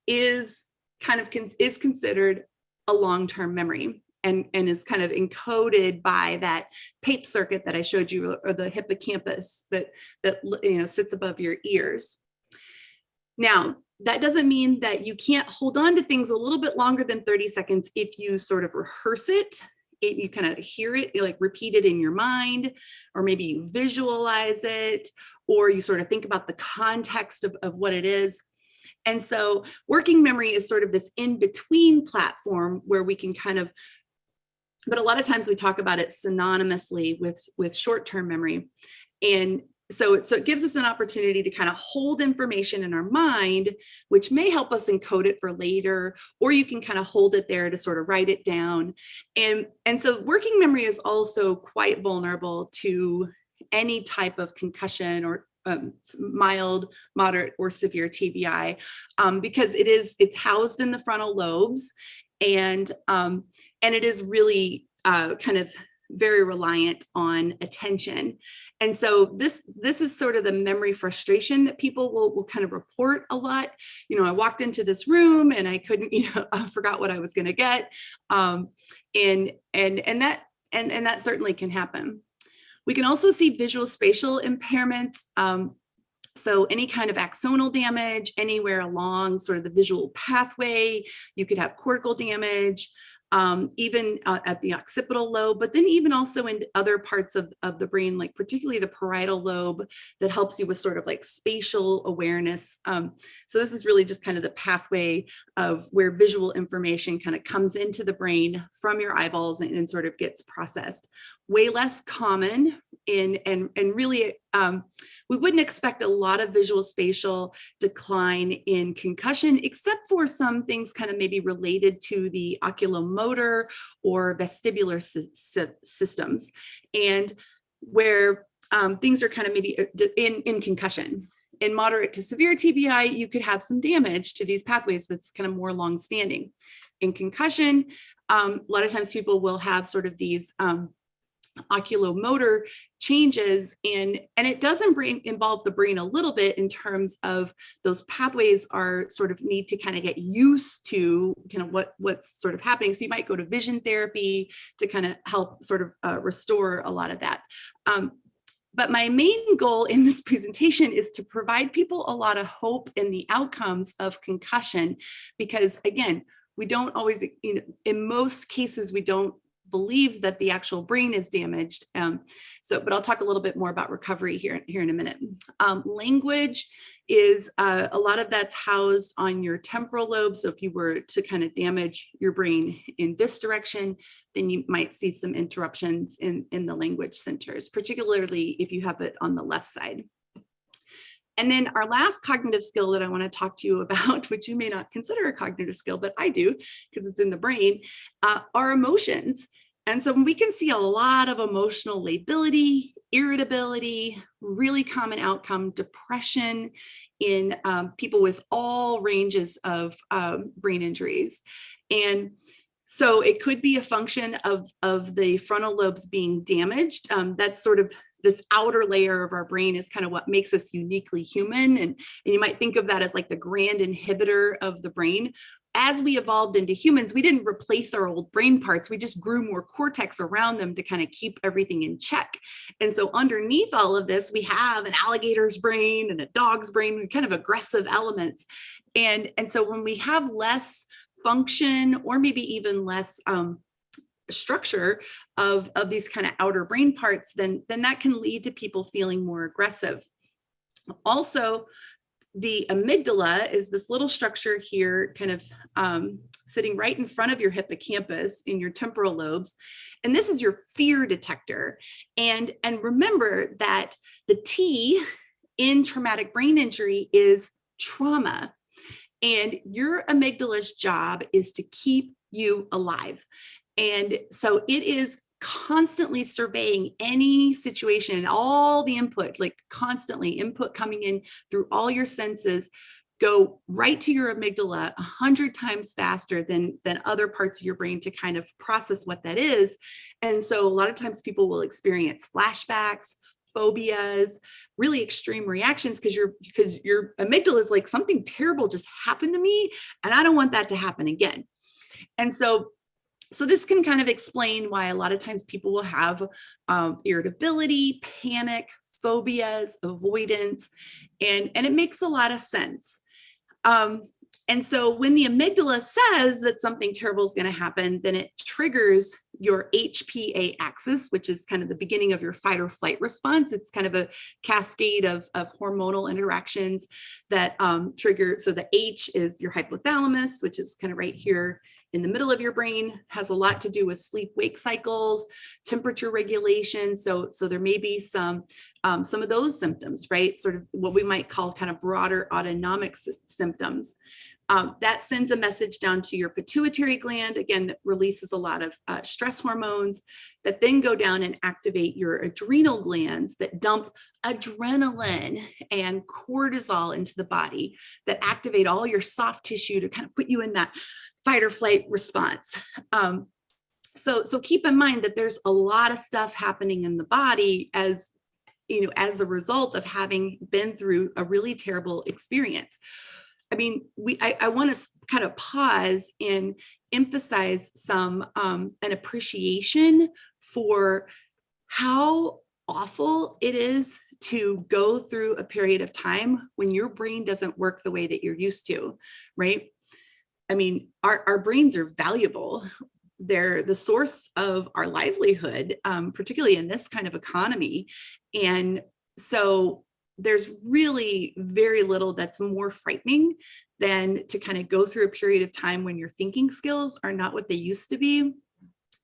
is considered a long-term memory and is kind of encoded by that PAPE circuit that I showed you, or the hippocampus that sits above your ears. Now, that doesn't mean that you can't hold on to things a little bit longer than 30 seconds if you sort of rehearse it. You kind of hear it, you like repeat it in your mind, or maybe you visualize it, or you sort of think about the context of what it is. And so working memory is sort of this in-between platform where we can kind of, but a lot of times we talk about it synonymously with short-term memory. And so it gives us an opportunity to kind of hold information in our mind, which may help us encode it for later, or you can kind of hold it there to sort of write it down. And so working memory is also quite vulnerable to any type of concussion or mild, moderate, or severe TBI, because it's housed in the frontal lobes, and it is really kind of very reliant on attention. And so this is sort of the memory frustration that people will kind of report a lot. I walked into this room and I couldn't, I forgot what I was going to get, and that certainly can happen. We can also see visual spatial impairments. So any kind of axonal damage anywhere along sort of the visual pathway. You could have cortical damage, even at the occipital lobe, but then even also in other parts of the brain, like particularly the parietal lobe, that helps you with sort of like spatial awareness. So this is really just kind of the pathway of where visual information kind of comes into the brain from your eyeballs and sort of gets processed. Way less common and really we wouldn't expect a lot of visual spatial decline in concussion, except for some things kind of maybe related to the oculomotor or vestibular systems, and where things are kind of maybe in concussion. In moderate to severe TBI, you could have some damage to these pathways that's kind of more long-standing. In concussion, a lot of times people will have sort of these oculomotor changes, and it doesn't involve the brain a little bit in terms of those pathways are sort of need to kind of get used to kind of what's sort of happening. So you might go to vision therapy to kind of help sort of restore a lot of that. But my main goal in this presentation is to provide people a lot of hope in the outcomes of concussion, because again, we don't always, in most cases, we don't believe that the actual brain is damaged. But I'll talk a little bit more about recovery here in a minute. Language is a lot of that's housed on your temporal lobe. So if you were to kind of damage your brain in this direction, then you might see some interruptions in the language centers, particularly if you have it on the left side. And then our last cognitive skill that I want to talk to you about, which you may not consider a cognitive skill, but I do because it's in the brain, are emotions. And so we can see a lot of emotional lability, irritability, really common outcome, depression in people with all ranges of brain injuries. And so it could be a function of the frontal lobes being damaged. That's sort of this outer layer of our brain is kind of what makes us uniquely human. And you might think of that as like the grand inhibitor of the brain. As we evolved into humans, we didn't replace our old brain parts. We just grew more cortex around them to kind of keep everything in check. And so underneath all of this, we have an alligator's brain and a dog's brain, kind of aggressive elements. And so when we have less function, or maybe even less structure of these kind of outer brain parts, then that can lead to people feeling more aggressive. Also, the amygdala is this little structure here, kind of sitting right in front of your hippocampus in your temporal lobes. And this is your fear detector. And remember that the T in traumatic brain injury is trauma. And your amygdala's job is to keep you alive. And so it is constantly surveying any situation, all the input, like constantly input coming in through all your senses, go right to your amygdala 100 times faster than other parts of your brain to kind of process what that is. And so a lot of times people will experience flashbacks, phobias, really extreme reactions because your amygdala is like, something terrible just happened to me and I don't want that to happen again. And so this can kind of explain why a lot of times people will have irritability, panic, phobias, avoidance, and it makes a lot of sense. And so when the amygdala says that something terrible is going to happen, then it triggers your HPA axis, which is kind of the beginning of your fight or flight response. It's kind of a cascade of hormonal interactions that trigger. So the H is your hypothalamus, which is kind of right here in the middle of your brain, has a lot to do with sleep-wake cycles, temperature regulation. So there may be some of those symptoms, right? Sort of what we might call kind of broader autonomic symptoms. That sends a message down to your pituitary gland, again, that releases a lot of stress hormones that then go down and activate your adrenal glands that dump adrenaline and cortisol into the body, that activate all your soft tissue to kind of put you in that fight or flight response. So keep in mind that there's a lot of stuff happening in the body as a result of having been through a really terrible experience. I mean, I want to kind of pause and emphasize an appreciation for how awful it is to go through a period of time when your brain doesn't work the way that you're used to, right? I mean, our brains are valuable. They're the source of our livelihood, particularly in this kind of economy. And so there's really very little that's more frightening than to kind of go through a period of time when your thinking skills are not what they used to be.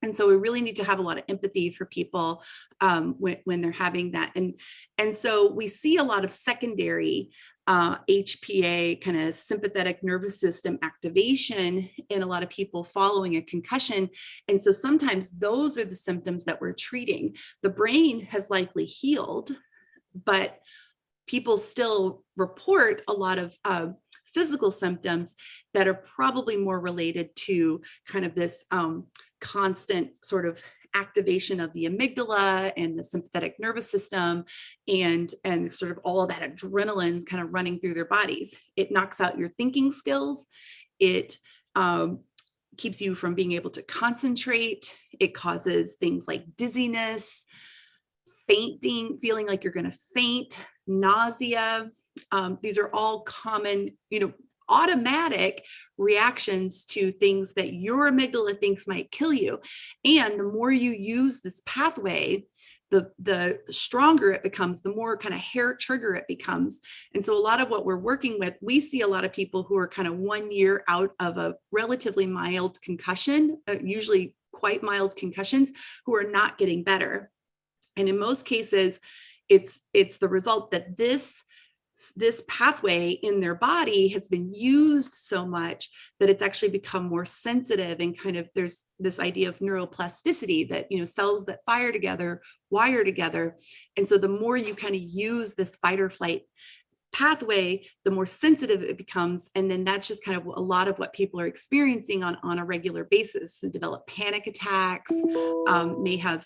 And so we really need to have a lot of empathy for people when they're having that. And so we see a lot of secondary HPA kind of sympathetic nervous system activation in a lot of people following a concussion. And so sometimes those are the symptoms that we're treating. The brain has likely healed, but people still report a lot of physical symptoms that are probably more related to kind of this constant sort of activation of the amygdala and the sympathetic nervous system, and sort of all of that adrenaline kind of running through their bodies. It knocks out your thinking skills. It keeps you from being able to concentrate. It causes things like dizziness, fainting, feeling like you're going to faint, nausea. These are all common, automatic reactions to things that your amygdala thinks might kill you. And the more you use this pathway, the stronger it becomes, the more kind of hair trigger it becomes. And so a lot of what we're working with, we see a lot of people who are kind of 1 year out of a relatively mild concussion, usually quite mild concussions, who are not getting better. And in most cases, it's the result that this pathway in their body has been used so much that it's actually become more sensitive, and kind of there's this idea of neuroplasticity that, cells that fire together wire together. And so the more you kind of use this fight or flight pathway, the more sensitive it becomes. And then that's just kind of a lot of what people are experiencing on a regular basis. They develop panic attacks, may have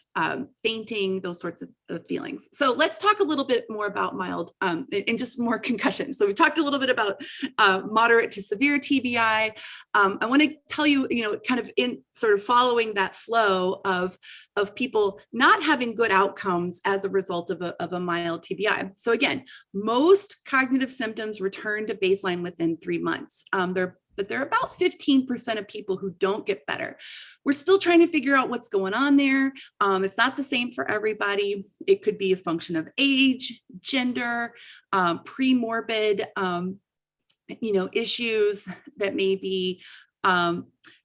fainting, those sorts of feelings. So let's talk a little bit more about mild and just more concussion. So we talked a little bit about moderate to severe TBI. I want to tell you, kind of in sort of following that flow of people not having good outcomes as a result of a mild TBI. So again, most cognitive symptoms return to baseline within 3 months. But there are about 15% of people who don't get better. We're still trying to figure out what's going on there. It's not the same for everybody. It could be a function of age, gender, pre-morbid, issues that may be,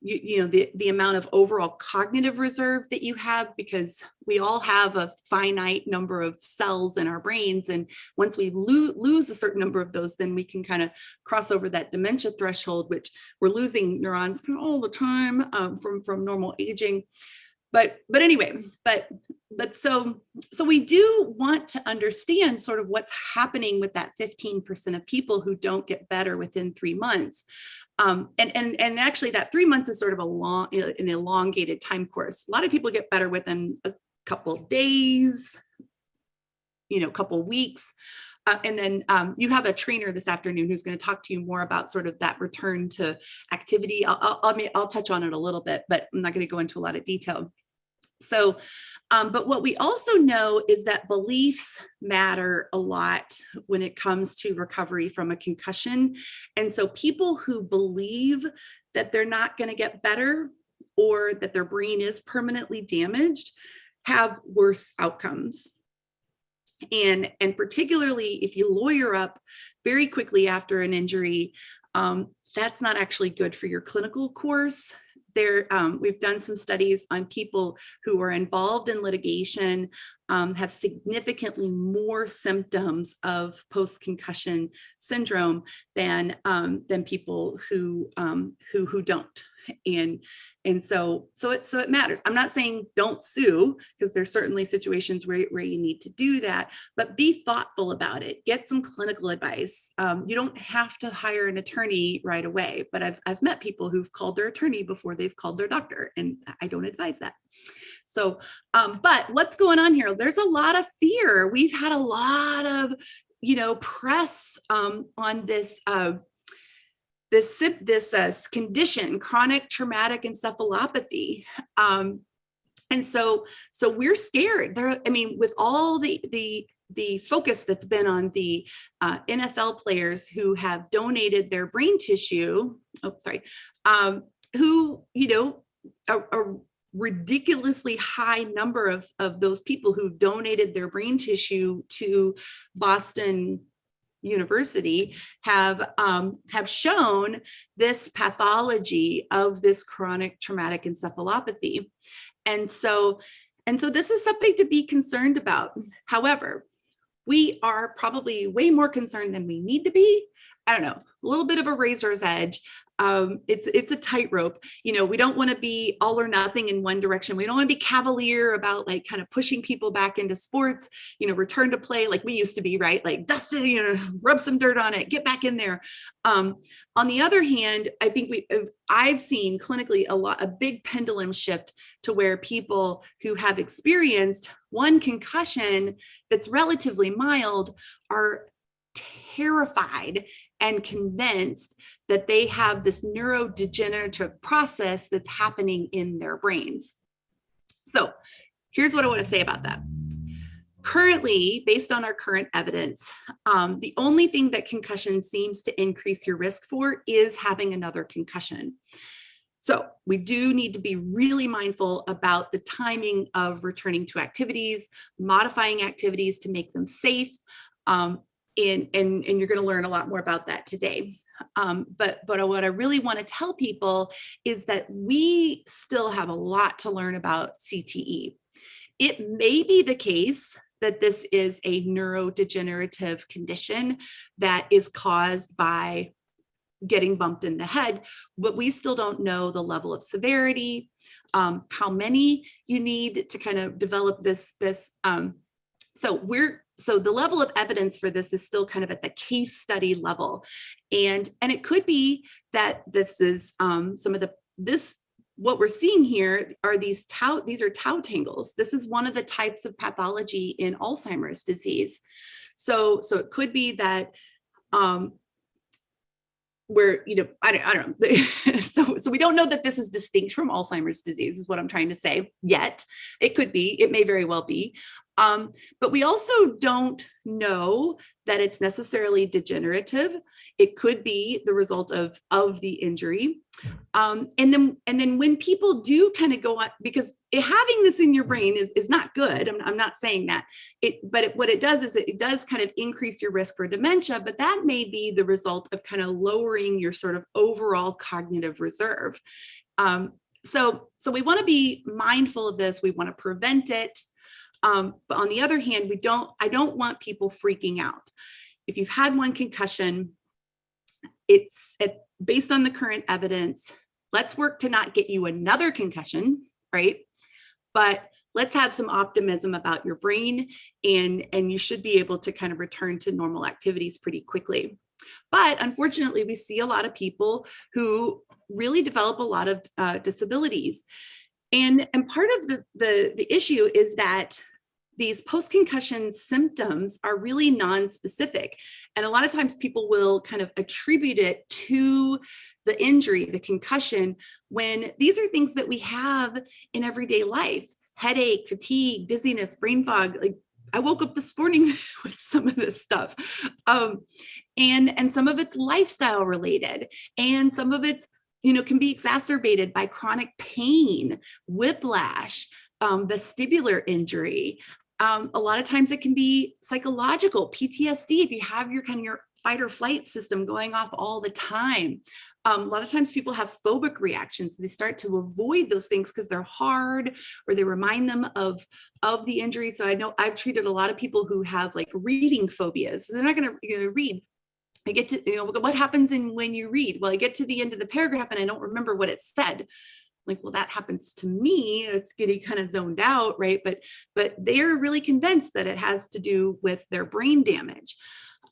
the amount of overall cognitive reserve that you have, because we all have a finite number of cells in our brains. And once we lose a certain number of those, then we can kind of cross over that dementia threshold, which we're losing neurons all the time from normal aging. But anyway, so we do want to understand sort of what's happening with that 15% of people who don't get better within 3 months. And actually that 3 months is sort of an elongated time course. A lot of people get better within a couple of days, couple of weeks. And then you have a trainer this afternoon who's going to talk to you more about sort of that return to activity. I'll touch on it a little bit, but I'm not going to go into a lot of detail. So, but what we also know is that beliefs matter a lot when it comes to recovery from a concussion. And so people who believe that they're not going to get better, or that their brain is permanently damaged, have worse outcomes. And particularly if you lawyer up very quickly after an injury, that's not actually good for your clinical course. We've done some studies on people who are involved in litigation, have significantly more symptoms of post-concussion syndrome than people who don't. And so it matters. I'm not saying don't sue, because there's certainly situations where you need to do that, but be thoughtful about it. Get some clinical advice. You don't have to hire an attorney right away, but I've met people who've called their attorney before they've called their doctor, and I don't advise that. So, but what's going on here? There's a lot of fear. We've had a lot of, press on this condition, chronic traumatic encephalopathy. And so we're scared. With all the focus that's been on the NFL players who have donated their brain tissue, who, a ridiculously high number of those people who've donated their brain tissue to Boston University have shown this pathology of this chronic traumatic encephalopathy. And so this is something to be concerned about. However, we are probably way more concerned than we need to be I don't know, a little bit of a razor's edge. It's a tightrope. We don't want to be all or nothing in one direction. We don't want to be cavalier about like kind of pushing people back into sports, return to play like we used to be, right? Like dust it, rub some dirt on it, get back in there. On the other hand, I think I've seen clinically a big pendulum shift to where people who have experienced one concussion that's relatively mild are terrified and convinced that they have this neurodegenerative process that's happening in their brains. So here's what I want to say about that. Currently, based on our current evidence, the only thing that concussion seems to increase your risk for is having another concussion. So we do need to be really mindful about the timing of returning to activities, modifying activities to make them safe. And you're going to learn a lot more about that today. But what I really want to tell people is that we still have a lot to learn about CTE. It may be the case that this is a neurodegenerative condition that is caused by getting bumped in the head, but we still don't know the level of severity, how many you need to kind of develop this. So the level of evidence for this is still kind of at the case study level. And it could be that this is what we're seeing here are these are tau tangles. This is one of the types of pathology in Alzheimer's disease. So it could be that where, I don't know. So we don't know that this is distinct from Alzheimer's disease is what I'm trying to say yet. It could be, it may very well be. But we also don't know that it's necessarily degenerative. It could be the result of the injury. And then when people do kind of go on, because having this in your brain is not good. I'm not saying that. What it does is it does kind of increase your risk for dementia, but that may be the result of kind of lowering your sort of overall cognitive reserve. So we want to be mindful of this. We want to prevent it. But on the other hand, I don't want people freaking out. If you've had one concussion, based on the current evidence, let's work to not get you another concussion, right? But let's have some optimism about your brain, and you should be able to kind of return to normal activities pretty quickly. But unfortunately, we see a lot of people who really develop a lot of disabilities. And part of the issue is that these post-concussion symptoms are really non-specific. And a lot of times people will kind of attribute it to the injury, the concussion, when these are things that we have in everyday life: headache, fatigue, dizziness, brain fog. Like I woke up this morning with some of this stuff. And some of it's lifestyle related, and some of it's, can be exacerbated by chronic pain, whiplash, vestibular injury. A lot of times it can be psychological, PTSD, if you have your fight or flight system going off all the time. A lot of times people have phobic reactions. They start to avoid those things because they're hard, or they remind them of the injury. So I know I've treated a lot of people who have like reading phobias. So they're not going to read. I get to, what happens when you read? Well, I get to the end of the paragraph and I don't remember what it said. Like, well, that happens to me. It's getting kind of zoned out, right? But they're really convinced that it has to do with their brain damage.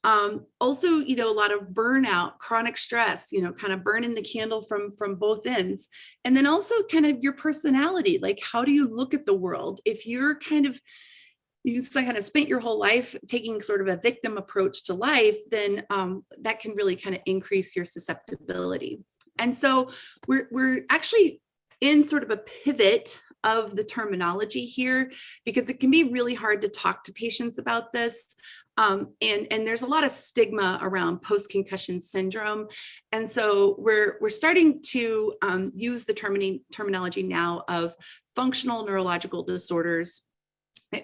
Also, a lot of burnout, chronic stress, kind of burning the candle from both ends. And then also kind of your personality, like how do you look at the world? If you're you kind of spent your whole life taking sort of a victim approach to life, then that can really kind of increase your susceptibility. And so we're actually in sort of a pivot of the terminology here, because it can be really hard to talk to patients about this. And there's a lot of stigma around post-concussion syndrome. And so we're starting to use the terminology now of functional neurological disorders.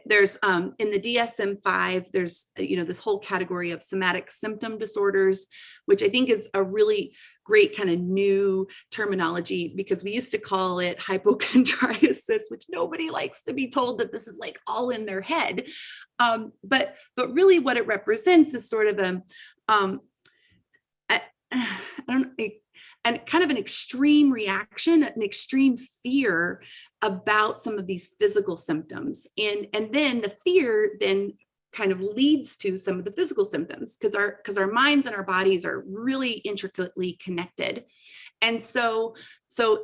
There's in the DSM-5, there's this whole category of somatic symptom disorders, which I think is a really great kind of new terminology, because we used to call it hypochondriasis, which nobody likes to be told that this is like all in their head. But really what it represents is sort of and kind of an extreme reaction, an extreme fear about some of these physical symptoms. And then the fear then kind of leads to some of the physical symptoms, because our minds and our bodies are really intricately connected. And so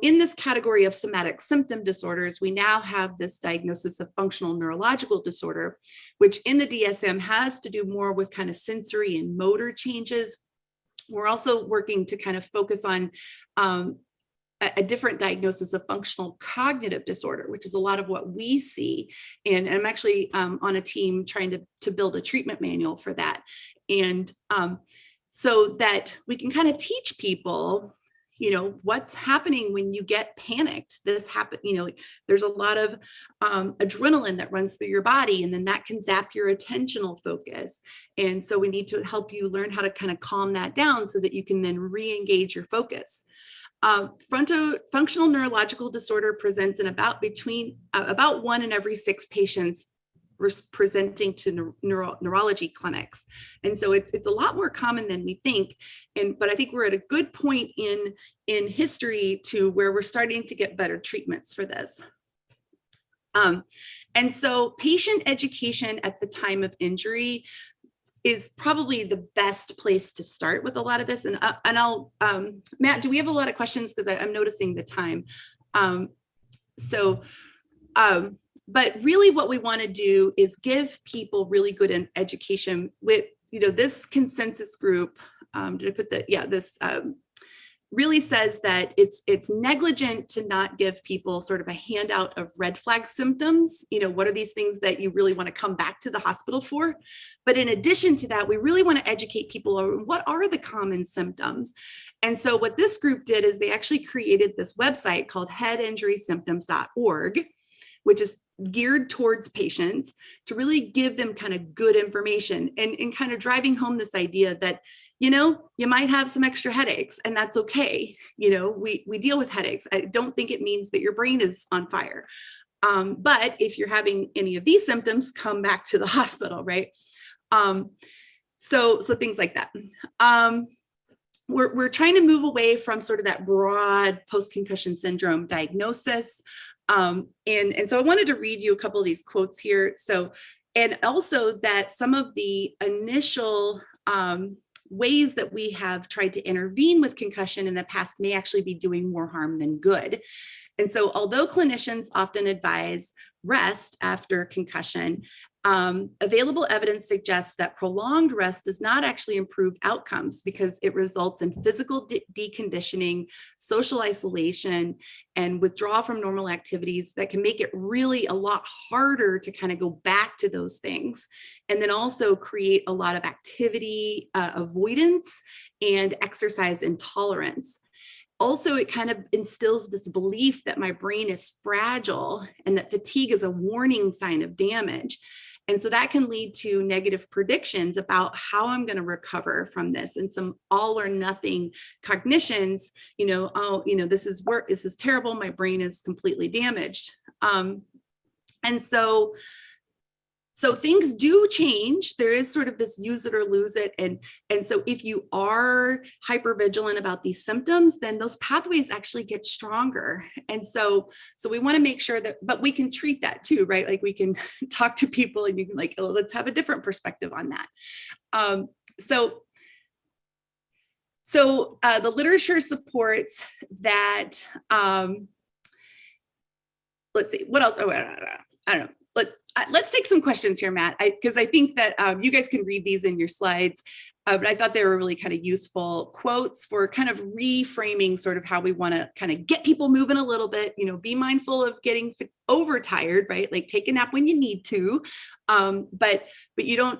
in this category of somatic symptom disorders, we now have this diagnosis of functional neurological disorder, which in the DSM has to do more with kind of sensory and motor changes. We're also working to kind of focus on a different diagnosis of functional cognitive disorder, which is a lot of what we see. And I'm actually on a team trying to build a treatment manual for that. And so that we can kind of teach people, what's happening when you get panicked. This happen, there's a lot of adrenaline that runs through your body, and then that can zap your attentional focus. And so we need to help you learn how to kind of calm that down so that you can then re-engage your focus. Functional neurological disorder presents in about 1 in every 6 patients presenting to neurology clinics. And so it's a lot more common than we think. But I think we're at a good point in history to where we're starting to get better treatments for this. And so patient education at the time of injury is probably the best place to start with a lot of this. And I'll, Matt, do we have a lot of questions? Because I'm noticing the time. But really what we want to do is give people really good education with, this consensus group, did I put that? Yeah, this really says that it's negligent to not give people sort of a handout of red flag symptoms. What are these things that you really want to come back to the hospital for? But in addition to that, we really want to educate people on what are the common symptoms. And so what this group did is they actually created this website called headinjurysymptoms.org, which is geared towards patients to really give them kind of good information and kind of driving home this idea that, you might have some extra headaches, and that's okay. We deal with headaches. I don't think it means that your brain is on fire. But if you're having any of these symptoms, come back to the hospital, right? So things like that. We're trying to move away from sort of that broad post-concussion syndrome diagnosis. And so I wanted to read you a couple of these quotes here. So, and also that some of the initial ways that we have tried to intervene with concussion in the past may actually be doing more harm than good. And so although clinicians often advise rest after concussion, available evidence suggests that prolonged rest does not actually improve outcomes because it results in physical deconditioning, social isolation, and withdrawal from normal activities that can make it really a lot harder to kind of go back to those things. And then also create a lot of activity avoidance and exercise intolerance. Also, it kind of instills this belief that my brain is fragile and that fatigue is a warning sign of damage. And so that can lead to negative predictions about how I'm going to recover from this, and some all or nothing cognitions, this is terrible. My brain is completely damaged. And so things do change. There is sort of this use it or lose it. And so if you are hypervigilant about these symptoms, then those pathways actually get stronger. And so we want to make sure that, but we can treat that too, right? Like we can talk to people and you can let's have a different perspective on that. So the literature supports that, let's see, what else? Oh, I don't know. Let's take some questions here, Matt, because I think that you guys can read these in your slides, but I thought they were really kind of useful quotes for kind of reframing sort of how we want to kind of get people moving a little bit, be mindful of getting overtired, right? Like take a nap when you need to, but you don't,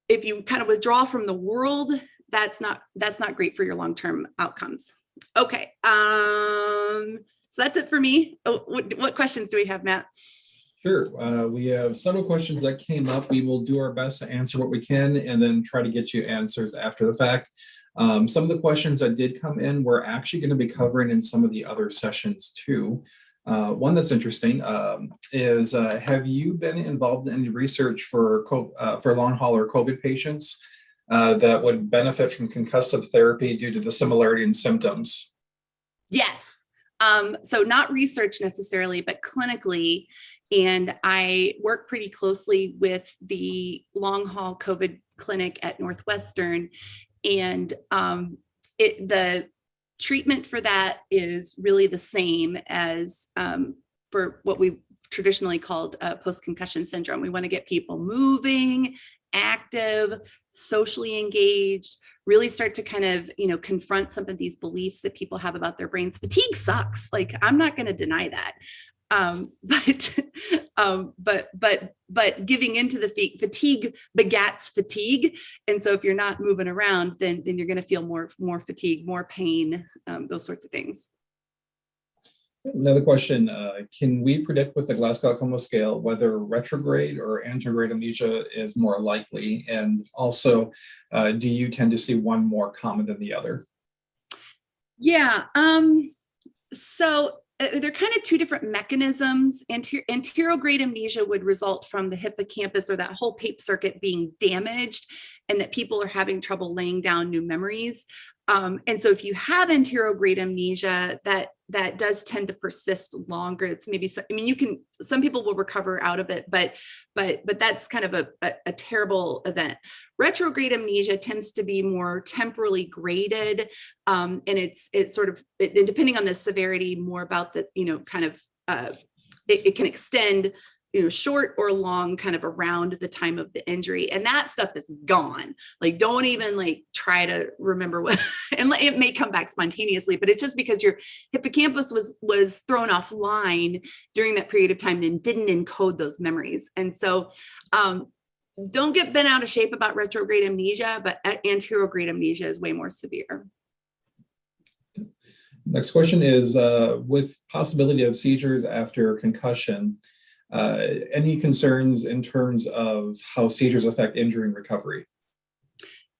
if you kind of withdraw from the world, that's not great for your long-term outcomes. Okay, so that's it for me. Oh, what questions do we have, Matt? Sure. We have several questions that came up. We will do our best to answer what we can and then try to get you answers after the fact. Some of the questions that did come in, we're actually going to be covering in some of the other sessions too. One that's interesting is, have you been involved in any research for long hauler COVID patients? that would benefit from concussive therapy due to the similarity in symptoms? Yes. So not research necessarily, but clinically. And I work pretty closely with the long haul COVID clinic at Northwestern. And the treatment for that is really the same as for what we traditionally called post-concussion syndrome. We want to get people moving, active, socially engaged, really start to kind of, confront some of these beliefs that people have about their brains. Fatigue sucks. Like, I'm not going to deny that. But giving into the fatigue begats fatigue. And so if you're not moving around, then you're going to feel more fatigue, more pain, those sorts of things. Another question, can we predict with the Glasgow-Coma scale whether retrograde or anterograde amnesia is more likely? And also, do you tend to see one more common than the other? Yeah, so they're kind of two different mechanisms. Anterograde amnesia would result from the hippocampus or that whole PAPE circuit being damaged, and that people are having trouble laying down new memories. And so if you have anterograde amnesia, that does tend to persist longer. It's maybe, some people will recover out of it, but that's kind of a terrible event. Retrograde amnesia tends to be more temporally graded. And it's sort of, depending on the severity, more about the, it can extend, short or long, kind of around the time of the injury. And that stuff is gone. Like, don't even try to remember what, and it may come back spontaneously, but it's just because your hippocampus was thrown offline during that period of time and didn't encode those memories. And so, don't get bent out of shape about retrograde amnesia, but anterograde amnesia is way more severe. Next question is, with possibility of seizures after concussion, any concerns in terms of how seizures affect injury and recovery?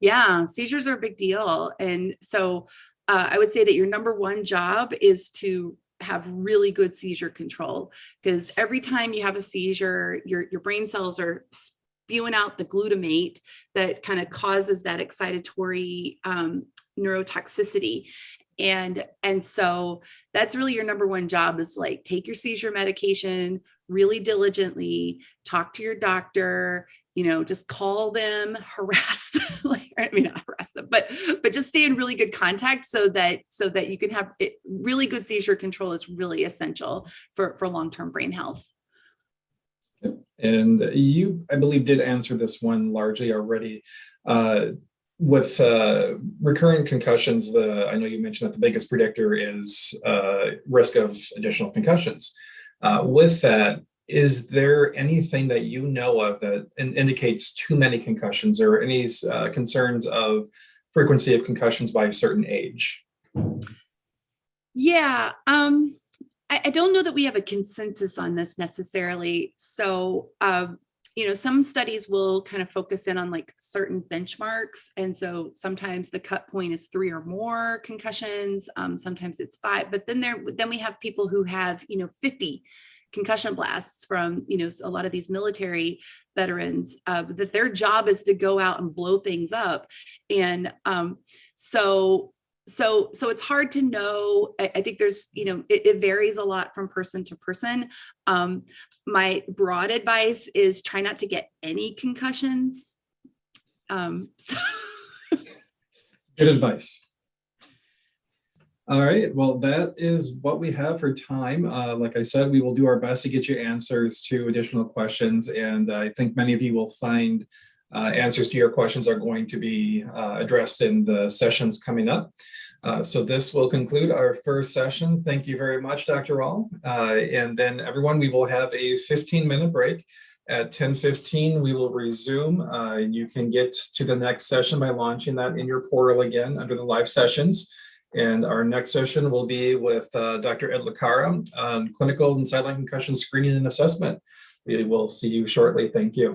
Yeah, seizures are a big deal. And so I would say that your number one job is to have really good seizure control, because every time you have a seizure, your brain cells are spewing out the glutamate that kind of causes that excitatory neurotoxicity. And so that's really your number one job, is take your seizure medication really diligently, talk to your doctor, just call them, harass them, not harass them, but just stay in really good contact so that you can have it. Really good seizure control is really essential for long-term brain health. And you, I believe, did answer this one largely already. With recurrent concussions, I know you mentioned that the biggest predictor is risk of additional concussions. With that, is there anything that you know of that indicates too many concussions, or any concerns of frequency of concussions by a certain age? Yeah, I don't know that we have a consensus on this necessarily. So, some studies will kind of focus in on certain benchmarks. And so sometimes the cut point is 3 or more concussions. Sometimes it's 5, but then we have people who have, 50 concussion blasts from, a lot of these military veterans, that their job is to go out and blow things up. And so it's hard to know. I think there's, it varies a lot from person to person. My broad advice is try not to get any concussions. Good advice. All right, well, that is what we have for time. Like I said, we will do our best to get you answers to additional questions, and I think many of you will find answers to your questions are going to be addressed in the sessions coming up. So this will conclude our first session. Thank you very much, Dr. All. And then everyone, we will have a 15-minute break. At 10:15, we will resume. You can get to the next session by launching that in your portal again under the live sessions. And our next session will be with Dr. Ed Lacara on clinical and sideline concussion screening and assessment. We will see you shortly. Thank you.